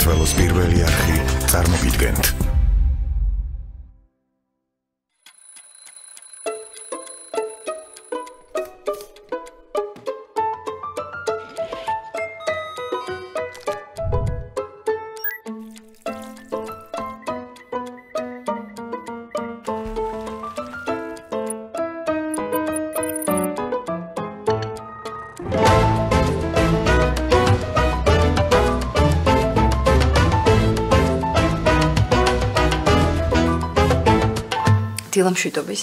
საქართველოს პირველი არხი წარმოგიდგენთ. დილამშვიდობის.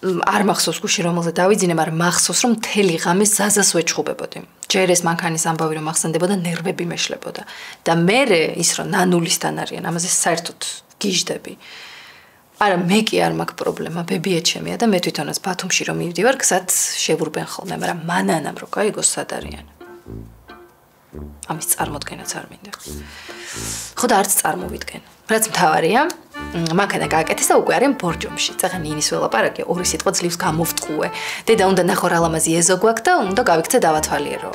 არ მახსოვს გუში რომელზე დავიძინე, მაგრამ მახსოვს რომ მთელი ღამე ზაზას ვეჩხუბებოდი. ჯერ ეს მანქანის ამბავი რომ ახსენდებოდა, ნერვები მეშლებოდა. და მერე ის რომ ნანულისთან არიან, ამაზე საერთოდ გიჟდები. არა, მე კი არ მაქვს პრობლემა, ბებიაჩემია და მე თვითონაც ბათუმში რომ მივდივარ, გზად შევურბენ ხოლმე, მაგრამ მანანამ რო გაიგოს სად არიან. ამის წარმოდგენაც არ მინდა. ხო და არც წარმოვიდგენ. რაც მთავარია, მანქანა გააკეთეს და უკვე არიან ბორჯომში. წაღა ნინის ველაპარაკე, ორი სიტყვა ძლივს გამოვტყუე. დედა უნდა ნახო რა ლამაზი ეზო გვაქვს და უნდა გავიქცე დავათვალიერო.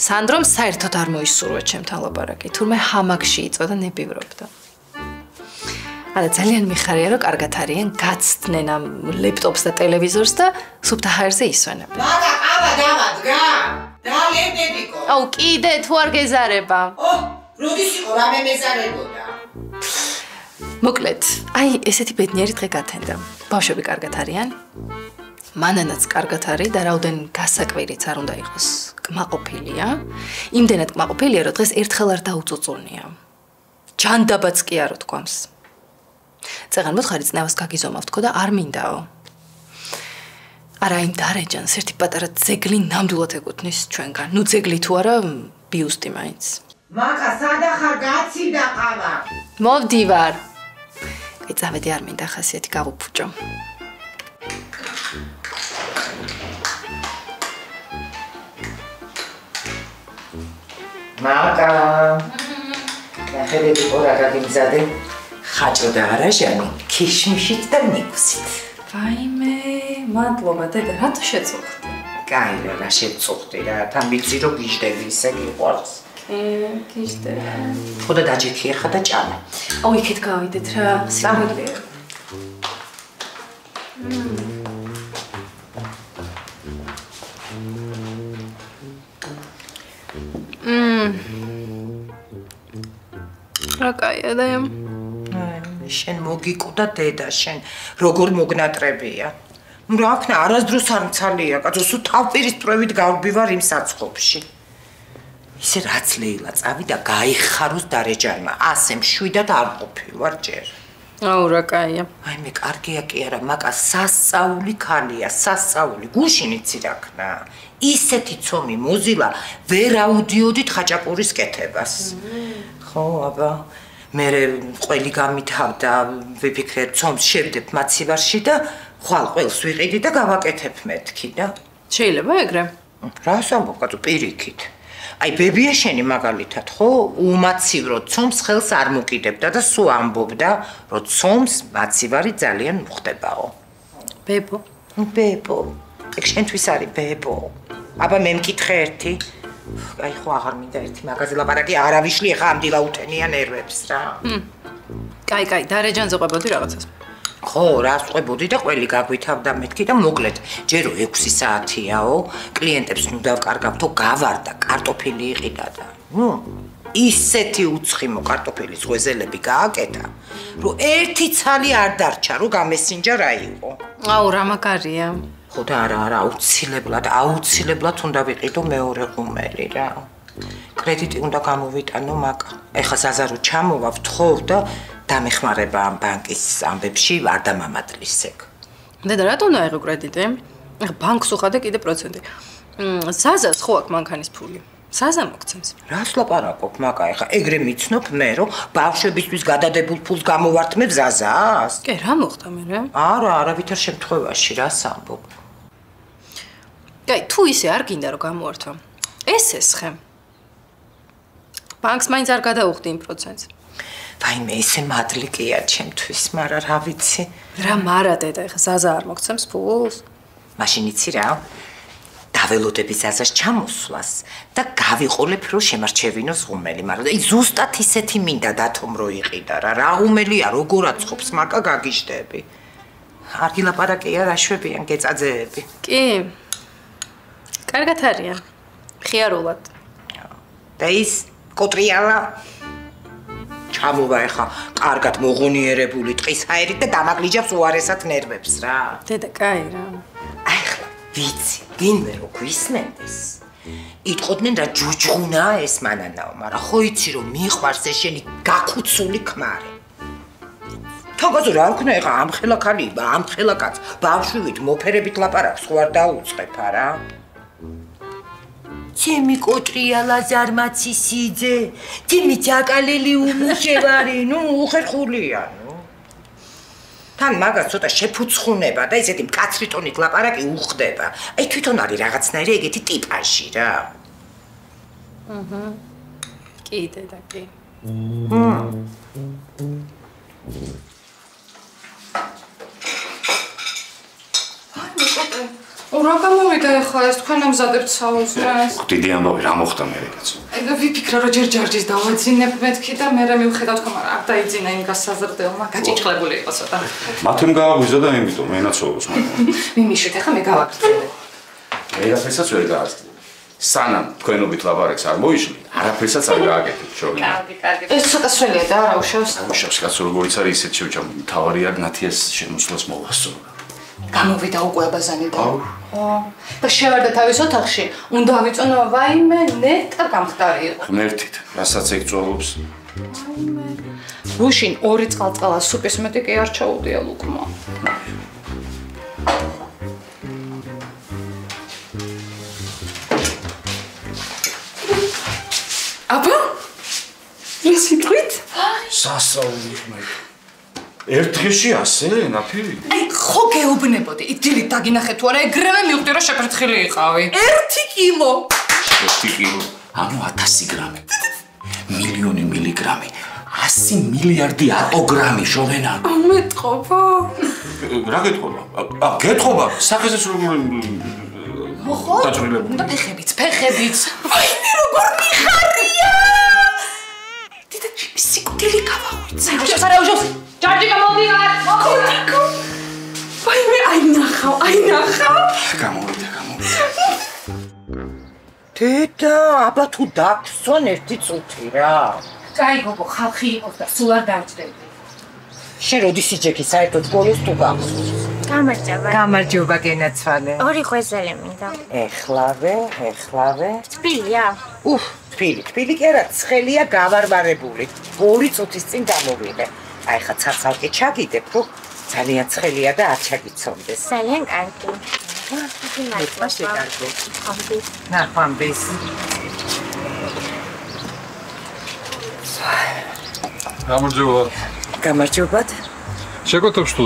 სანდრომ საერთოდ არ მოისურვა ჩემთან ლაპარაკი, თურმე ჰამაკში იწვა და ნებივრობდა. არა, ძალიან მიხარია, რომ კარგად არიან, გაცდნენ ამ ლეპტოპს და ტელევიზორს და სუფთა ჰაერზე ისვენებენ. მარა, ყავა დავადგა. რა ლეპტედიკო? აუ, კიდე თუ არ გეზარება. როდის იყო რამე მეზარებოდა? მოკლედ, აი ესეთი ბედნიერი დღე გათენდა. ბავშვები კარგად არიან? მანანაც კარგად არის და რაოდენ გასაკვირიც არ უნდა იყოს. კმაყოფილია. იმდენად კმაყოფილია, რომ დღეს ერთხელ არ დაუწუწუნია. ჯანდაბაც კი არ უთქვამს. წეგან მოთხარი წნევას გაგიზომავ თქო და არ მინდაო. არა, იმ დარეჯანს ერთი პატარა ძეგლი ნამდვილად ეკუთვნის ჩვენგან. ნუ ძეგლი თუ არა, ბიუსტი მაინც. მაკა სადახარ გაცივდა ყავა. მოვდივარ. აი წავედი, არ მინდა ხასიათი გავუფუჭო. მაკა. ნახეები ყორა გაგიმზადე. ხაჭო და არაჟანი, ქიშმიშით და ნიკუსით. ვაიმე, მადლობა დედა, რატო შეწუხდი? კაი რა შეწუხდი რა, თან ვიცი რომ გიჟდები ისე გიყვარს. გიჟდები. ხო და დაჯექი ახლა და ჭამა. აუ, იქით გავიდეთ რა, სიმაგრეა. რა კაია და შენ მოგიკვდა დედა, შენ როგორ მოგნატრებია. ნუ რა ქნა, არასდროს არ მცალია, კაცო, სულ თავპირისპირობით გავბივარ იმ საცხობში. ისე რაც ლეილა წავიდა, გაიხაროს დარეჯანმა, ასე მშვიდად არ ყოფილვარ ჯერ. აუ, რა კაია. აი მე კარგია კი არა, მაკა სასწაული ქალია, სასწაული, გუშინ იცი რა ქნა. ისეთი ცომი მოზილა, ვერ აუდიოდით ხაჭაპურის კეთებას. ხო, აბა მერე ყველი გამითავდა, ვიფიქრე ცომს შევდებ მაცივარში და ხვალ ყველს ვიყიდი და გავაკეთებ მეთქი და შეიძლება ეგრე? რას ამბობ, კაცო, პირიქით. აი ბებია შენი მაგალითად, ხო, უმაცივრო ცომს ხელს არ მოკიდებდა და სულ ამბობდა, რომ ცომს მაცივარი ძალიან მოხდებაო. ბებო. ბებო. ეგ შენთვის არის ბებო. აბა მე მკითხე ერთი. აი ხო აღარ მინდა ერთი მაგაზე ლაპარაკი, არავიშლი ახლა ამდილა უთენია ნერვებს რა. კაი, დარეჯანზე ყვებოდი რაღაცას. ხო, რას ყვებოდი და ყველი გაგვითავდა მეთქი და მოკლედ, ჯერო 6 საათიაო, კლიენტებს ნუ დავკარგავთო, გავარდა, კარტოფილი იყიდა და. ისეთი უცხიმო კარტოფილის ღვეზელები გააკეთა, რომ ერთი ცალი არ დარჩა, რომ გამესინჯა რა იყო. აუ, რა მაგარია. ხო და არა, აუცილებლად უნდა ვიყიდო მეორე ღუმელი რა. კრედიტი უნდა გამოვიტანო, მაკა. ეხლა ზაზარო ჩამოვა, ვთხოვ და დამეხმარება ამ ბანკის ამბებში არ დამამატლის ეგ. დედა, რატომ დაიღო კრედიტი? ეხლა ბანკს უხადე კიდე პროცენტი. ზაზას ხო აქვს მანქანის ფული. ზაზა მოგცემს. რას ლაპარაკობ, მაკა, ეხლა ეგრე მიცნობ მე, რომ ბავშვებისთვის გადადებულ ფულს გამოვართმებ ზაზას? კი, რა მოხდა მერე? არა, არავითარ შემთხვევაში, რას ამბობ? კაი, თუ ისე არ გინდა რომ გამოვართვა. ესხე. ბანკს მაინც არ გადაუხდი იმ პროცენტს. ვაიმე, ესე მადლი კია ჩემთვის, მაგრამ რა ვიცი. რა მარა დედა, ეხლა ზაზა არ მოგცემს ფულს? მაშინ იცი რა? გაველოდების აზას ჩამოსვლას და გავიყოლებ რომ შემარჩევინოს ღუმელი, მაგრამ აი ზუსტად ისეთი მინდა დათომ რო იყიდა რა ღუმელია როგორ აწყობს მაკა გაგიჟდები. არ გილაპარაკია რაშვებიან გეწაძეები. კი. კარგად არიან. ხიარულად. და ის კოტრიალა ჩამოვა ეხა კარგად მოღონიერებული ტყის ჰაერით და დამაგლიჯავს უარესად ნერვებს რა. დედა კაი რა. აი ხლა ვიცი, ვინმე რო გვისმენდეს. იტყოდნენ რა ჯუჯღუნაა ეს მანანაო, მაგრამ ხო იცი რომ მიყვარს ეს შენი გაკუცული ქმარი. თოგაზო რა ვქნა ეხა ამ ხელა ქალიბა, ამ ხელა კაც, ბავშვივით მოფერებით ლაპარაკს ხო არ დაუწყებ არა? ჩემი კოტრიალა ზარმაცისიძე, ჩემი ჯაკალელი უმუშევარი, ნუ უხერხულია, ნუ. თან მაგას ცოტა შეფუცხუნება და ესეთი მკაცრი ტონით ლაპარაკი უხდება. აი თვითონ არის რაღაცნაირი ეგეთი ტიპაჟი რა. კი დედა კი. რა გამოვიდა ახლა ეს თქვენ ამზადებთ საუზრას? დიდი ამბავი რა მოხდა მერე კაცო? და ვიფიქრე რომ ჯერ ჯარჯის დავაძინებ მეთქი და მე მივხედავ თქო მაგრამ არ დაიძინა იმ გასაზრდელმა გაჭიჭლებული იყო ცოტა. მათემ გააღვიზა და იმიტომ ენაცოლოს მაგრამ. მიმიშეთ ახლა მე გავაგრძელებ. მე რაფერსაც ვერ გააცდები. სანამ თქვენობით ლაპარაკს არ მოიშლი, არაფერსაც არ გააკეთებ შოგი. კარგი. ეს ცოტა სველია და არა უშავს. უშავს კაცო როგორიც არის ისეთ შევჭამ თავარია ნათიას შემოსვლას მოვასწრო. გამოვიდა უკვე აბაზანი და და შევარდა თავის ოთახში უნდა ავიწონო ვაიმე ნეტა გამხდარი იყო ღმერთით რასაც ეგწოლობს გუშინ 2 წყალწალა სუპის მეტი კი არ ჩაუდია ლუკმა აბა ეს იტყვით სასაული ღმერთი ერთხელში ასე ნაფი? აი ხო გეუბნებოდი, დილით დაგინახე თუ არა, ეგრევე მივხვდი რომ შეფერთხილი იყავი. 1 კილო. 1 კილო. ანუ 1000 გრამი. მილიონი მილიგრამი. 100 მილიარდი ატოგრამი შოვენა. ამეთყობა. რა გეთყობა? გეთყობა, სახესაც როგორ ხო? და ფეხებიც. ვაიმე როგორ მიხარია. დედა სიკუტილი გავაღვიძე. უშავს. ჯარჯი გამოვიდა. მოხდიკო. ვაიმე აი ნახავ. გამოვიდა. დედა, აბა თუ დაგსვან 1 წუთი რა. კაი გოგო, ხალხი იყოს და სულ არ დავჭდები. შენ როდის იჯექი საერთოდ სკოლას თუ გახსოვს? გამარჯობა გენაცვალე. 2 ხვეზელი მინდა. ეხლავე. თბილია? თბილი კი არა, ცხელია გავარვარებული. 2 წუთის წინ გამოვიდე. აი ხა ცალკე ჩაგიდებ, რომ ძალიან ცხელია და არ ჩაგიცომდეს. ძალიან კარგი. მაშინ კარგი. ამბი. ნახვამბის. გამარჯობათ. შეგოთებს თუ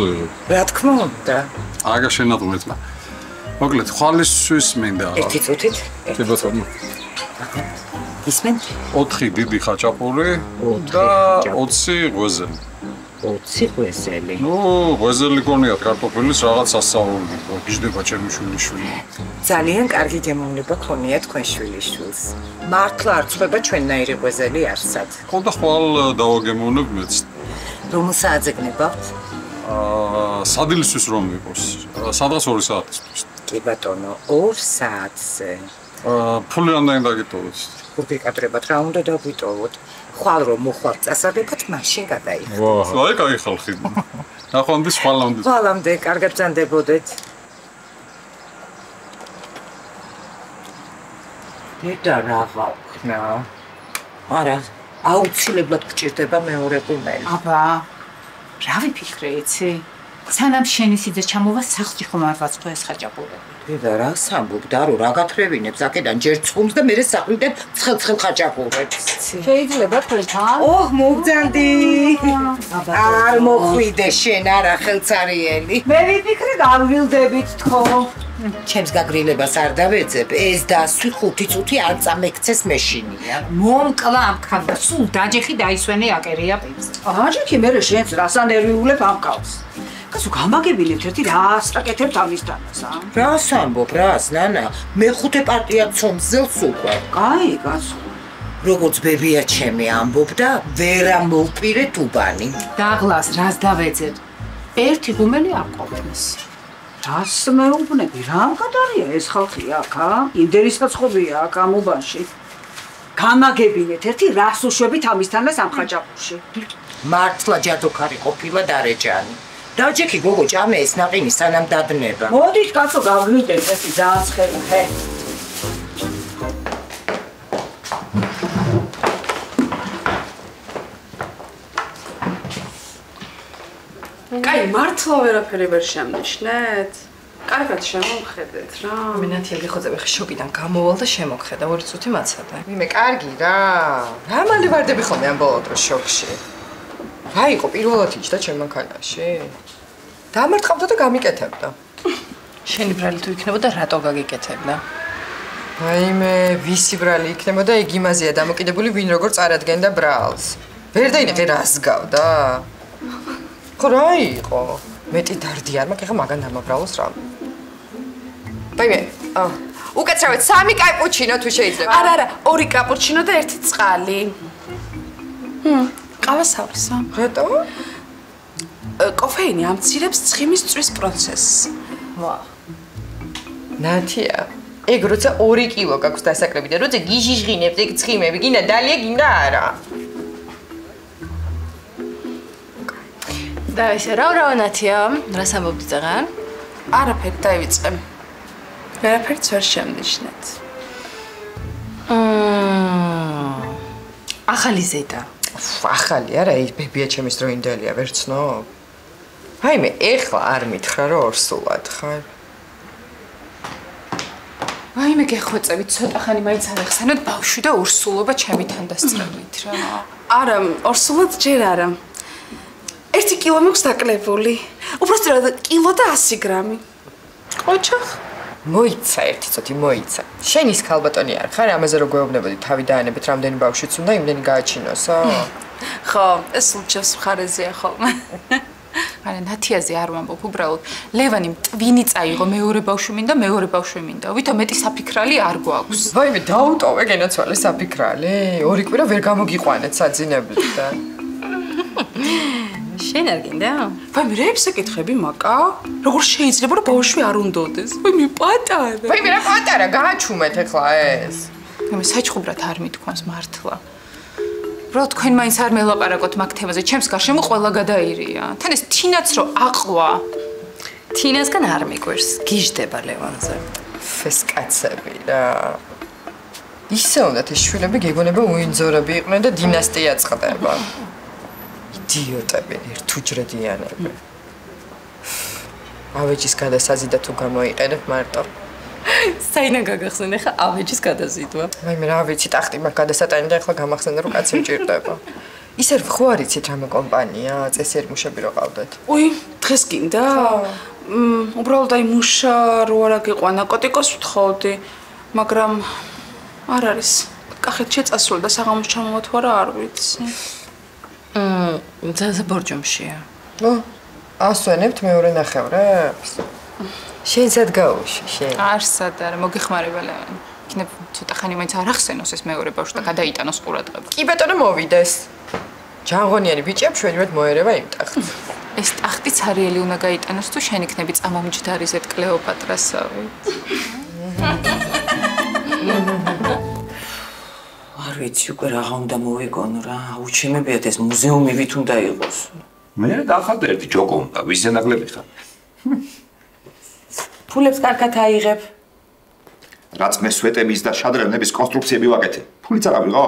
რა თქმა უნდა. აგა შენადმეთმა. მოკლედ, ხვალისთვის მინდა. 1 წუთით. კი ბატონო. ისმენ? 4 დიდი ხაჭაპური და 20 ღვეზელი. 20 ღვეზელი. ნუ, ღვეზელი გონიათ კარტოფილის რაღაც სასაული. გიждდება ჩემი შვილიშვილი. ძალიან კარგი გემოვნება ქონია თქვენ შვილიშვილს. მართლა არ წვება ჩვენნაირი ღვეზელი არსად. ხო და ხვალ დავაგემოვნებ მეც. რომ სააძეგნებავთ? სადილისთვის რომ იყოს. სადღაც 2 საათისთვის. კი ბატონო, 2 საათზე. ფული არ უნდა დაგიტოვოთ. გიკადრებათ რა უნდა დაგვიტოვოთ. ხვალ რომ მოხვალ წასაგებად მაშინ გადაიხდით. აი კაი ხალხი. ნახვამდის ხვალამდე. ხვალამდე კარგად ბრძანდებოდეთ. დედა რა ვაქნა? არა, აუცილებლად გჭირდება მეორე ყუმელი. აბა, რა ვიფიქრე იცი? სანამ შენი სიძე ჩამოვა სახლში ხომ არ ვაწყო ეს ხაჭაპურები. დედა რა სამბობ და რო რა გათრევინებს აქედან ჯერ ცხუმს და მერე საყრიდან ცხელ ხაჭაპურებს. შეიძლება თქვენთან? ოჰ, მოგძანდი. არ მოხვიდე შენ არა ხელცარიელი. მე ვიფიქრე გავვილდებით თქო. ჩემს გაგრილებას არ დავეძებ, ეს დასვი 5 წუთი არ წამექცეს მეშინია. მომკლა ამ ქალს, სულ დაჯეხი დაისვენე აკერია პირზე. აჯექი მე შენს რასა ნერვიულებ ამ ქალს. კაცო გამაგებინებთ ერთი რას რაკეთებთ ამისთანაც, ა? რას ამბობ, რას, ნანა? მეხუთე პარტია ცომსძელს უკვე. კაი, კაცო. როგორც ბებია ჩემი ამბობდა, ვერა მოვპირე თუბანი. დაღლას რას დავეძებ? ერთი ღუმელი არ ყოფნის. რას მეუბნები? რა მკადარია ეს ხალხი აქ, ა? იმდენი საცხობია აქ ამ უბანში. გამაგებინეთ ერთი რას უშვებით ამისთანაც ამ ხაჭაპურში. მართლა ჯადოქარი ყოფილა დარეჯანი. დაჯექი გოგო ჭამე ეს ნაყინი სანამ დადნება. მოდით კაცო გავვლიდეთ ესეთი ძალიან ცხელი ხე. კაი, მართლა ვერაფერი ვერ შემნიშნეთ? კარგად შემომხედეთ რა. მე ნათია გეხოძები ხე შოკიდან გამოვალ და შემოგხედა, ორი წუთი მაცადა. მე კარგი რა. რა მალე ვარდები ხოლმე ამ ბოლო დროს შოქში. რა იყო პირველად იჯდა ჩემ მანქანაში? დამარტყავდა და გამიკეთებდა. შენი ბრალი თუ იქნებოდა, რატო გაგიკეთებდა? აიმე, ვისი ბრალი იქნებოდა, იგი იმაზეა დამოკიდებული, ვინ როგორ წარადგენდა ბრალს. ვერ დაინახე რას გავდა? ხო რა იყო? მეტი დარდი არ მაქვს, ეხა მაგან დამაბრალოს რა. აიმე, უკაცრავად 3 კაპუჩინო თუ შეიძლება. არა, 2 კაპუჩინო და 1 წყალი. ყავასავრისა. რატო? კოფეინი ამცირებს ცხიმის წვის პროცესს. ვა. ნათია, ეგ როცა 2 კილო გაქვს დასაკრები და როცა გიჟიჟღინებთ ეგ ცხიმები, გინდა დალია, გინდა არა. და ესე რა ნათია, რას ამბობდი წაღან? არაფერი დაივიწყე. ვერაფერიც ვერ შემნიშნეთ. ახალი ზედა. ახალი არა, ის ბებია ჩემის დროინდელია, ვერ ცნობ. აიმე, ეხლა არ მითხრა რომ ორსულად ხარ. აიმე გეხვეწები, ცოტა ხანი მაინც არ ახსენოთ ბავშვი და ორსულობა ჩემთან დასწრებით რა. არა, ორსულად ჯერ არა. 1 კილო მაქვს დაკლებული. უბრალოდ კილო და 100 გრამი. ყოჩახ. მოიცა ერთი წუთი მოიცა. შენ ის ქალბატონი არ ხარ, ამაზე რო გვეუბნებოდი, თავი დაანებით, რამდენი ბავშვიც უნდა იმდენი გააჩინოსო? ხო, ეს სულჩას მხარეზეა ხოლმე. არა, ნათიაზე არ ვამბობ, უბრალოდ ლევანი ტვინი წაიღო, მეორე ბავშვი მინდა, მეორე ბავშვი მინდა. ვითომ მეტი საფიქრალი არ გვაქვს. ვაიმე, დაუტოვე გენაცვალე საფიქრალი. 2 კვირა ვერ გამოგიყვანეთ საძინებლით და. შენ არ გინდა? ვაიმე, რეებს ეკითხები, მაკა? როგორ შეიძლება რომ ბავშვი არ უნდოდეს? ვაიმე, პატარა. ვაიმე, რა პატარა, გააჩუმეთ ეხლა ეს. ვაიმე, საჩხუბრად არ მithქვამს მართლა. რო თქვენ მაინც არ მელაპარაკოთ მაგ თემაზე, ჩემს გარშემო ყველა გადაირია. თან ეს თინაც რო აყვა. თინასგან არ მიგვერს, გიждდება ლევანზე. ფესკაცები რა. ისე უნდათ ეს შვილები გეგონება უინძორები იყვნენ და დინასტია წყდება. იდიოტები, ერთუჯრედიანები. ავეჯის გადასაზიდა თუ გამოიყენებ მარტო. საიდან გაგახსენე ხა ავეჯის გადაზიდვა. ვაიმე, რა ვიცი, ტახტი მაგ გადასატანი და ახლა გამახსენე რომ კაცი მჭირდება. ისე ხო არ იცით რამე კომპანია, წესიერი მუშები რო ყავდეთ. უი, დღეს გინდა? უბრალოდ აი მუშა რო არა გიყვანა, ნარკოტიკოს ვთხოვდი, მაგრამ არ არის. კახეთში წასული და საღამოს ჩამოვა თუ არა არ ვიცი. ძალიან ბორჯომშია. ასვენებთ მეორე ნახევრებს? შენ სად გაუში, შენ? არსად არა, მოგეხმარება ლევანი. იქნებ ცოტა ხანი მაინც არ ახსენოს ეს მეორე ბავშვი და გადაიტანოს ყურადღება. კი ბატონო მოვიდეს. ჯანღონიანი ბიჭია მშვენივრად მოერევა იმ ტახტს. ეს ტახტი ცარიელი უნდა გაიტანოს თუ შენ იქნები წამომჯდარი ზედ კლეოპატრასავი. არ ვიცი უკვე რაღა უნდა მოვიგონო რა. აუჩემებიათ ეს მუზეუმი ვით უნდა იყოს. მე დახავდა ერთი ჯოკო უნდა, ვისზე ნაკლები ხარ. ფულებს კარგად აიღებ. რაც მე სვეტების და შადრევნების კონსტრუქციები ვაკეთე. ფულიც არ ავიღო?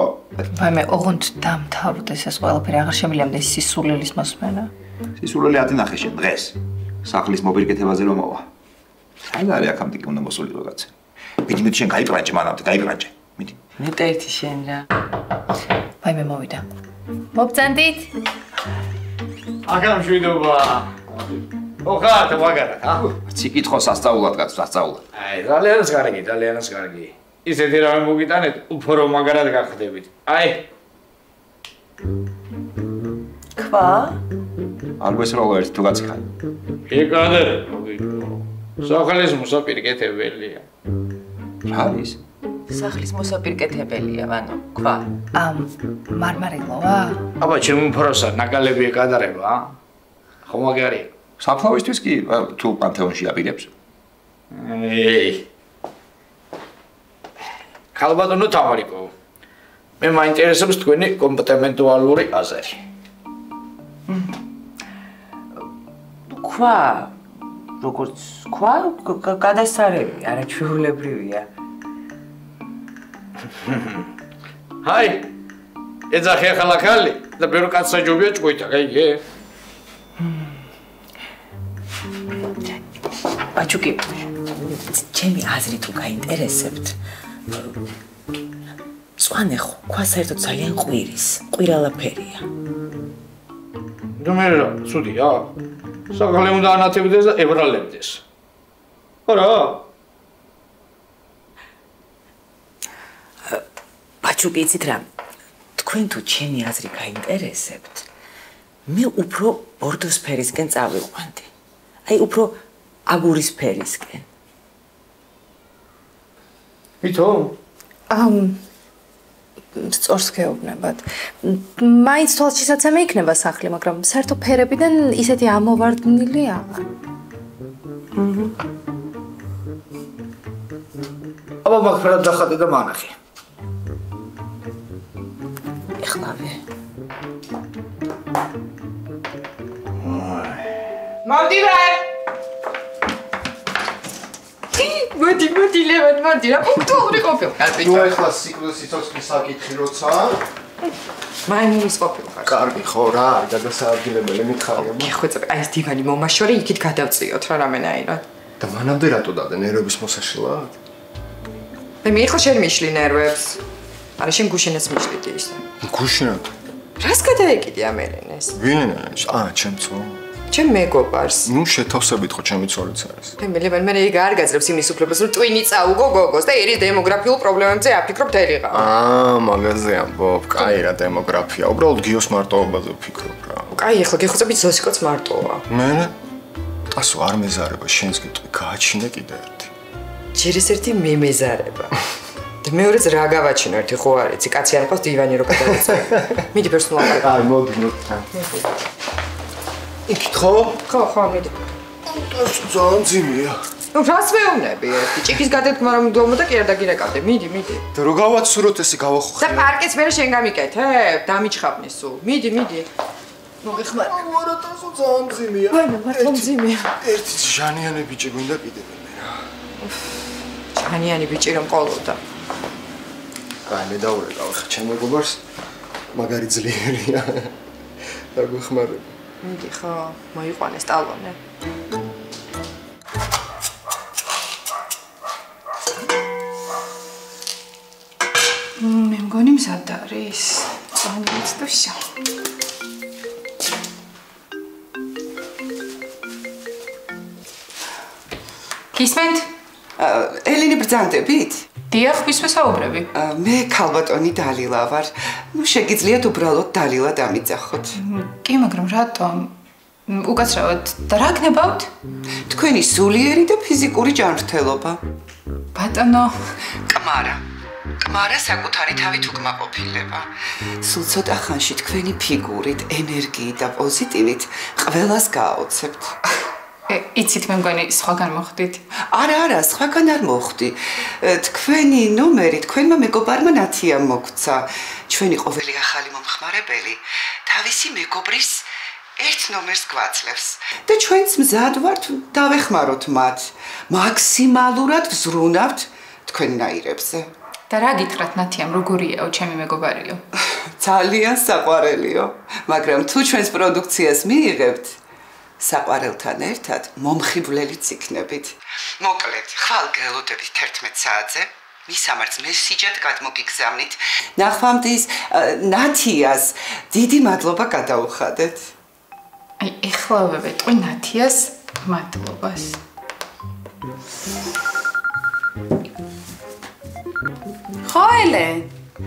ვაიმე, ოღონდ დამთავრდეს ეს ყველაფერი, აღარ შემიძლია ეს სისულელის მოსმენა. სისულელი ათინახე შენ დღეს. სახლის მოპირკეთებაზე რომ მოვა. საერთოდ არის აქამდე კი უნდა მოსული რაღაცა. მიდი შენ გაიბრანჭე მანამდე, გაიბრანჭე. მიდი. ნეტა ერთი შენ რა. ვაიმე, მოვიდა. მოგწანდით? აგამ შვიდობა. ოღონდ მაგარა, აჰ. ციკითხო სასწაულად კაც, სასწაულად. აი, ძალიანაც კარგი. ისეთი რამე მოგიტანეთ, უფრო მაგარად გახდებით. აი. თქვა? არ გვესროლა ერთი თუ გაციხარი. ეკადერებო ბიჭო. სახლის მოსაპირკეთებელია. რა არის? სახლის მოსაპირკეთებელია, ვანო, თქვა. მარმარილოა? აბა ჩემი უფროსა ნაკალები ეკადრება? ხო მაგარი. საფლავისთვის კი თუ პანთეონში აპირებს. ქალბატონო თამარიკო. მე მაინტერესებს თქვენი კომპეტენტუალური აზრი. თქვა, როგორც თქვა, გადასარევი, არაჩვეულებრივია. ჰაი. ეძახი ახლა ხალი და ბევრი კაცსა ჯობია ჭუითა, გაიგე? ბაჭუკი, ჩემი აზრი თუ გაინტერესებთ. წვანე ხო, თქვა საერთოდ ძალიან ყვირალაფერია. და მე რა, ცუდია? საგალე უნდა ანათებდეს და ებრალებდეს. არა? ბაჭუკი, იცით რა? თქვენ თუ ჩემი აზრი გაინტერესებთ, მე უფრო ბორდოს ფერისკენ წავიყვანდი. აი, უფრო აგურის ფერისკენ. ვითომ? სწორს გეუბნებათ. მაინც თვალშისაცემი იქნება სახლი, მაგრამ საერთო ფერებიდან ისეთი ამოვარდნილი აღარ. აბა მაგფერად დახატე და მანახი. ეხლავე. მოვდივარ. მოდი ლევან, მოდი რა პუნქტუალური ყოფილ. ნუ ახლა სიკვდილის სიცოცხლის საკითხი როცა მაიმუნის ყოფილ ხარ. კარგი ხო რა, გადასაადგილებელი მითხარია. გეხვეწები, აი ეს დივანი მომაშორი, იქით გადავწიოთ რა რამენაირად. და მანამდე რატო დადე ნერვების მოსაშილად? მე მიიხო შენ მიშლი ნერვებს. არა შენ გუშინაც მიშლიდი ისე. გუშინად? რას გადაეკიდი ამერენეს? ვინენას? ჩემცო. ჩემ მეგობარს. ნუ შეთავსებით ხო ჩემი ცოლიც არის. მე ლევან მე ეგ არ გაძლევს იმის უფლებას რომ ტვინი წაუგო გოგოს და ერის დემოგრაფიულ პრობლემებზე აფიქრობ თელიღა. მაგაზე ამბობ, კაი რა დემოგრაფია. უბრალოდ გიოს მარტოობაზე ვფიქრობ რა. კაი ახლა გეხოცებით ზოსიკოც მარტოა. მე ასო არ მეზარება შენს გიტყვი გააჩინე კიდე ერთი. ჯერ ეს ერთი მე მეზარება. და მეორეც რა გავაჩინო ერთი ხო არ იცი კაცი არ ყავს დივანი რო გადავეწევი. მიდი პერსონალურად. აი მოდი. იქით ხო? ხო, მიდი. ძალიან ძიმია. ნუ რას მეუბნები ერთი ჭიქის გადადგმა რომ მდგომო და კი არ დაგირეკავდე. მიდი. და რო გავაცუროთ ესე გავახო. და პარკეც მე შენ გამიკეთებ? დამიჩხაბნი სულ. მიდი. მოგეხმარ. არა თასო ძალიან ძიმია. ვაიმე, მართლა ძიმია. ერთი ჟანიანი ბიჭი გვინდა კიდე მე რა. ჟანიანი ბიჭი რომ ყოლოდა. კაი, მე დაურეკავ ხა ჩემ მეგობარს. მაგარი ძლიერია. და გვეხმარება. მიდი ხო, მოიყვანე სტალონე. მე მგონი მზად არის. წვანიც თუ შო. გისმენთ? ელინი ბრძანდებით? დიახ, ვისვე საუბრები? მე ქალბატონი დალილა ვარ. ნუ შეგიძლიათ უბრალოდ დალილა დამიძახოთ. კი, მაგრამ რატომ? უკაცრავად და რა გნებავთ? თქვენი სულიერი და ფიზიკური ჯანმრთელობა. ბატონო, კმარა საკუთარი თავით უკმაყოფილება. სულ ცოტა ხანში თქვენი ფიგურით, ენერგიით და პოზიტივით ყველას გააოცებთ. იცით მე მგონი სხვაგან მოხდით? არა, სხვაგან არ მოხდი. თქვენი ნომერი თქვენმა მეგობარმა ნათიამ მოგცა. ჩვენი ყოველი ახალი მომხმარებელი თავისი მეგობრის ერთ ნომერს გვაძლევს და ჩვენც მზად ვართ დავეხმაროთ მათ. მაქსიმალურად ვზრუნავთ თქვენნაირებზე. და რა გითხრათ ნათიამ, როგორიაო ჩემი მეგობარიო? ძალიან საყვარელიო, მაგრამ თუ ჩვენს პროდუქციას მიიღებთ, საყვარელთან ერთად მომხიბვლელიც იქნებით. მოკლედ, ხვალ გელოდებით 11 საათზე, მისამართს მესიჯად გადმოგიგზავნით. ნახვამდის ნათიას დიდი მადლობა გადაუხადეთ. აი, ეხლავე ვეტყვი ნათიას მადლობას.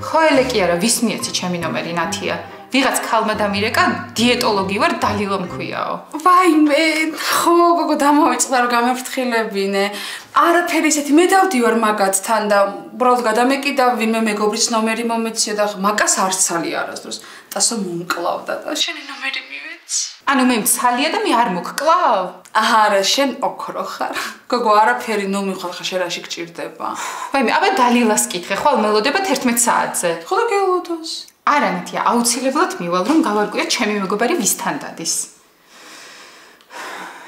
ხო ელე კი არა, ვის მიეცი ჩემი ნომერი ნათია? ვიღაც ქალმა დამირეკა, დიეტოლოგი ვარ, დალილო მქვიაო. ვაიმე, ხო, გოგო დამოვიწყდა რომ გამეფრთხილებინე. არაფერი ისეთი მე დავდივარ მაგათთან და უბრალოდ გადამეკიდა ვინმე მეგობრის ნომერი მომეციო და მაგას არ ცალი არასდროს. ტასო მომკლავდა და შენი ნომერი მივეცი. ანუ მე მცალია და მე არ მოგკლავ? არა, შენ ოქრო ხარ. გოგო არაფერი ნუ მიხარ ხა შენ რაში გჭირდება. ვაიმე, აბა დალილას კითხე, ხვალ მელოდება 11 საათზე. ხო და გელოდოს. არა ნათია, აუცილებლად მივალ რომ გავარკვიო ჩემი მეგობარი ვისთან დადის.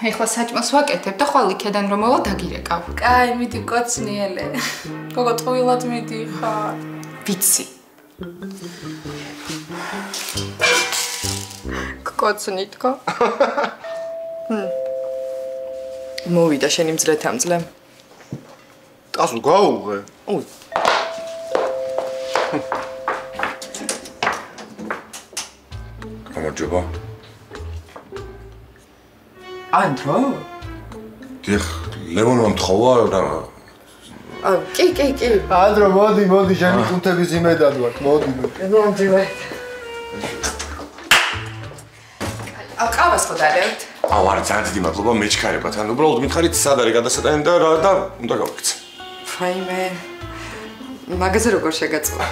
ეხლა საჭმელს ვაკეთებ და ხვალ იქიდან რომ მოვალ დაგირეკავ. კაი, მიდი კოცნიელე. გოგო ტყუილად მიდი ხარ. ვიცი. კოცნიტკო. მოვიდა შენი მძლეთამძლე. ტასო გაუღე. უი. გამარჯობა. ანდრო? დიახ, ლევონმა მთხოვა და კი. ანდრო, მოდი, შენი კუნთების იმედად ვარ, მოდი. მომდივარ. ყავას ხო დარევთ? არა, ძალიან დიდი მადლობა, მეჩქარებათ. ან უბრალოდ მითხარით სად არის გადასატანი და რა და უნდა გავიქცე. ფაიმე. მაგაზე როგორ შეგაწუხა?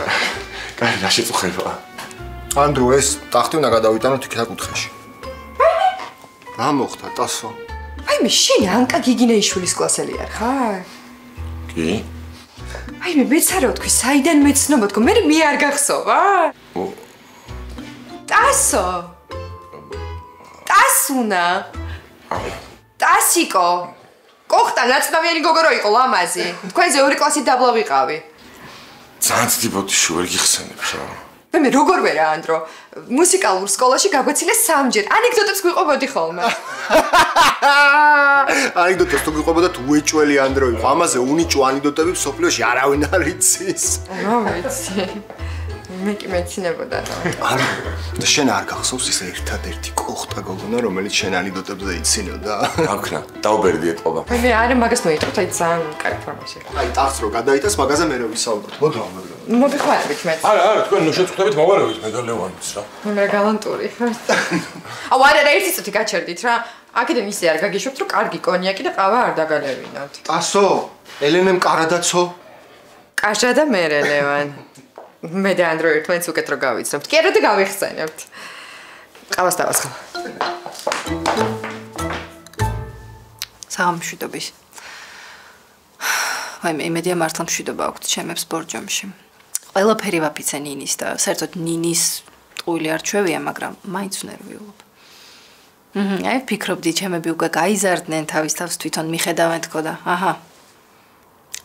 კაი, რა შეწუხება? ანდრო, ეს ტახტი უნდა გადავიტანოთ იქ საკუთხეში. რა მოხდა, ტასო? ფაიმე, შენ ანკა გიგინეიშვილის კლასელი არ ხარ? კი. ფაიმე, მეც არა ვთქვი, საიდან მეცნობო თქო, მე არ გახსოვა? ტასო. ტასუნა. ტასიკო. კოხტა ნაცნავიანი გოგო რო იყო ლამაზი. თქვენზე 2 კლასით დაბლა ვიყავი. ძალიან დიდი ბოდიში ვერ გიხსენებ რა. მე როგორ ვერა ანდრო? მუსიკალურ სკოლაში გაგვეცილე 3 ჯერ. ანეკდოტებს გვიყვებოდი ხოლმე. ანეკდოტებს თუ გვიყვებოდა თუ უეჭველი ანდრო იყო. ამაზე უნიჭო ანეკდოტები სოფლიოში არავინ არ იცის. რა ვიცი. მე კი მეცინებოდა რა. არა, და შენ არ გახსოვს ის ერთადერთი კოხტა გოგონა, რომელიც შენ ანეკდოტებზე იცინოდა? რა ვქნა, დაუბერდი ეთყობა. მე არა მაგას მოიწევთ, აი ძალიან კაი ფორმაში. აი ტახტს რო გადაიტანს, მაგაზე მე ვისაუბროთ. მოდი. მოგიხმარებით მე. არა, თქვენ ნუ შეწყვეტებით მოვარებით მე და ლევონის რა. მე გალანტური ხარ. აუ არა, ერთი წუთი გაჩერდით რა. აქედან ისე არ გაგიშვებთ, რომ კარგი კონიაკი და ყავა არ დაგალევინოთ. ტასო, ელენემ კარადაცო. კაშა და მე ლევან. მე და ანდრო ერთმანეთს უკეთ რო გავიცნობთ. კი არა და გავიხსენებთ. ყავას დავასხავ. სამშვიდობის. ვაიმე, იმედია მართლა მშვიდობა აქვს ჩემებს ბორჯომში. ყველაფერი ვაფიცე ნინის და საერთოდ ნინის ტყუილი არ ჩვევია, მაგრამ მაინც ნერვიულობ. აი ვფიქრობდი, ჩემები უკვე გაიზარდნენ თავის თავს თვითონ მიხედავენ თქო და აჰა.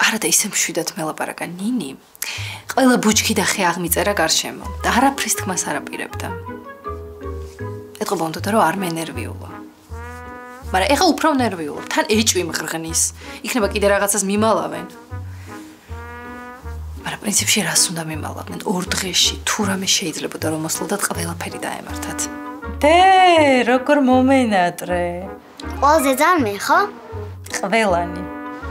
არა და ისე მშვიდად მელაპარაკა ნინი. ყველა ბუჩქი და ხე აღმიწერა გარშემო და არაფრის თქმას არ აპირებდა. ეთყობა უნდა რომ არ მენერვიულა. მაგრამ ეხა უფრო ნერვიულობ, თან ეჭვი მღრღნის. იქნება კიდე რაღაცას მიმალავენ. მაგრამ პრინციპში რას უნდა მიმალავდნენ? 2 დღეში თუ რამე შეიძლებოდა რომ მოსვლოდათ ყველაფერი დაემართათ. როგორ მომენატრე? ყველაზე ძარმე ხო? ყველანი.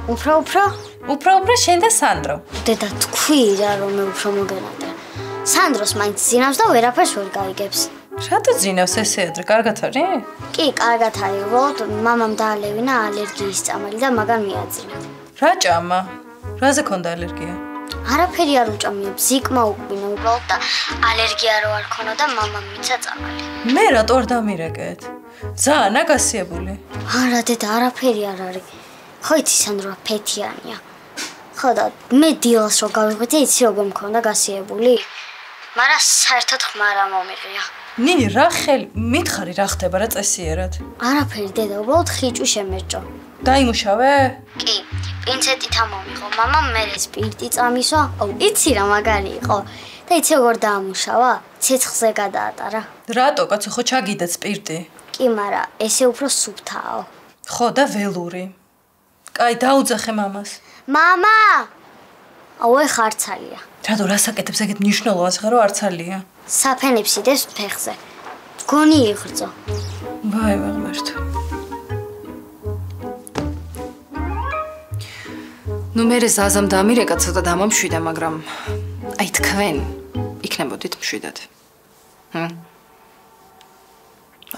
უფრო შენ და სანდრო. დედა თქვი რა რომ მე უფრო მოგენატრე. სანდროს მაინც ძინავს და ვერაფერს ვერ გაიგებს. რატო ძინავს ესე ადრე? კარგად არის? კი, კარგად არის. უბრალოდ მამამ დაალევინა ალერგიის წამალი და მაგან მიაძინა. რა ჭამა? რაზე ქონდა ალერგია? არაფერი არ უჭამია, ბზიკმა უკბინა უბრალოდ და ალერგია რო არ ქონა და მამამ მიცა წამალი. მე რატო არ დამირეკეთ? ძალიან აგასიებული. არა დედა, არაფერი არ არის. ხო იცი სანდრო ფეთიანია. ხო და მე დილას რო გავიღვიძე, იცი როგორ მქონდა გასიებული? მაგრამ საერთოდ ხმა არ მომიღია. ნინი რა ხელი მითხარი რა ხდება რა წესიერად? არაფერი დედა, უბრალოდ ხიჭვი შემერჭო. დაიმუშავე? კი, პინცეტით ამომიღო. მამამ მე სპირტი წამისვა. აუ, იცი რა მაგარი იყო. და იცი როგორ დაამუშავა? ცეცხლზე გადაატარა. რატო, კაცო, ხო ჩაგიდეთ სპირტი? კი, მაგრამ ესე უფრო სუფთაო. ხო და ველური. კაი, დაუძახე მამას. მამა! აუ, ეხა არცალია. რატო რასაკეთებს ეგეთ მნიშვნელოვანს ხარ რომ არცალია? საფენებს იდებს ფეხზე. გონი იღრძო. ვაი, მაღმერთო. ნუ მე ზაზამ დამირეკა ცოტა დამამშვიდა, მაგრამ აი თქვენ იქნებოდით მშვიდად.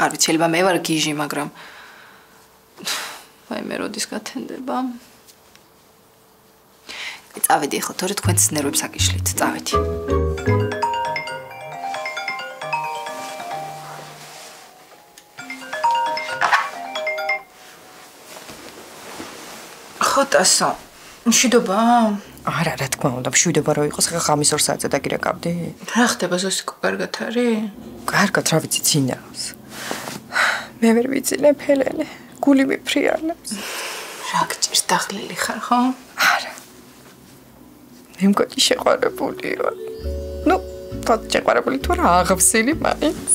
არ ვიცი, შეიძლება მე ვარ გიჟი, მაგრამ აი მე როდის გათენდება? წავედი ახლა, თორე თქვენს ნერვებს აკიშლით, წავედი. ხო, ტასო, მშვიდობა? არა, რა თქმა უნდა, მშვიდობა რო იყოს, ხა ხამის 2 საათზე დაგირეკავდი? რა ხდება, ზოსიკო, კარგად არის? კარგად, რა ვიცი, ძინავს. მე ვერ ვიცინე ფელელე, გული მიფრიალებს. რა გჭირს, დაღლილი ხარ, ხო? არა. მე მგონი შეყვარებულია. ნუ, თოთ შეყვარებული თუ რა აღვსილი მაინც.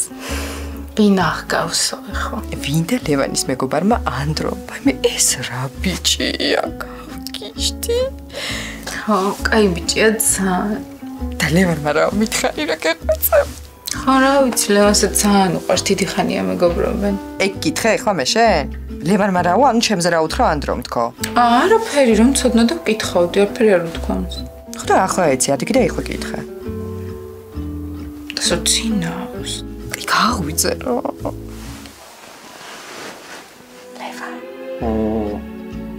ვინ აღგავსო, ხო? ვინ და ლევანის მეგობარმა ანდრომ. მე ეს რა ბიჭია, გავგიშდი. ხო, კაი ბიჭია ძალიან. და ლევანმა რა მითხარი რა გეყვეწებ? ხო, რა ვიცი, ლევანსაც ძალიან უყვარს, დიდი ხანია მეგობრობენ. ეგ კითხე ხა მე შენ? ლევანმა რა ანუ ჩემზე რა უთხრა ანდრომ თქო? არაფერი, რომ ცოდნა და ვკითხავდი, არაფერი არ უთქვამს. ხო და ახლა ეცი, ადიგრე ეხლა კითხე. დასო ძინავს. გაღვიძე რა.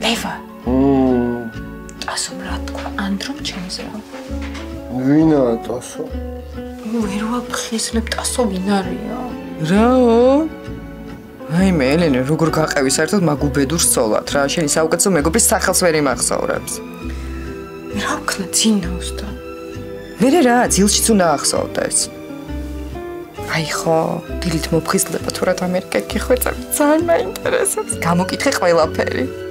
ლევა. ტასო რა თქვა ანდრომ ჩემზე რა? ვინაა ტასო? ვერ ვაფხიზლებ, ტასო ვინ არია? რა? აი მე ელენე როგორ გაყევი საერთოდ მაგუბედურს ცოლად რა შენი საუკეთესო მეგობრის სახელს ვერ იმახსოვრებს. რა ვქნა ძინავს და? ვერე რა ძილშიც უნდა ახსოვდეს. აი ხო, დილით მოფხიზლება თუ რა ამერიკა გიხვეწები ძალიან მაინტერესებს. გამოკითხე ყველაფერი.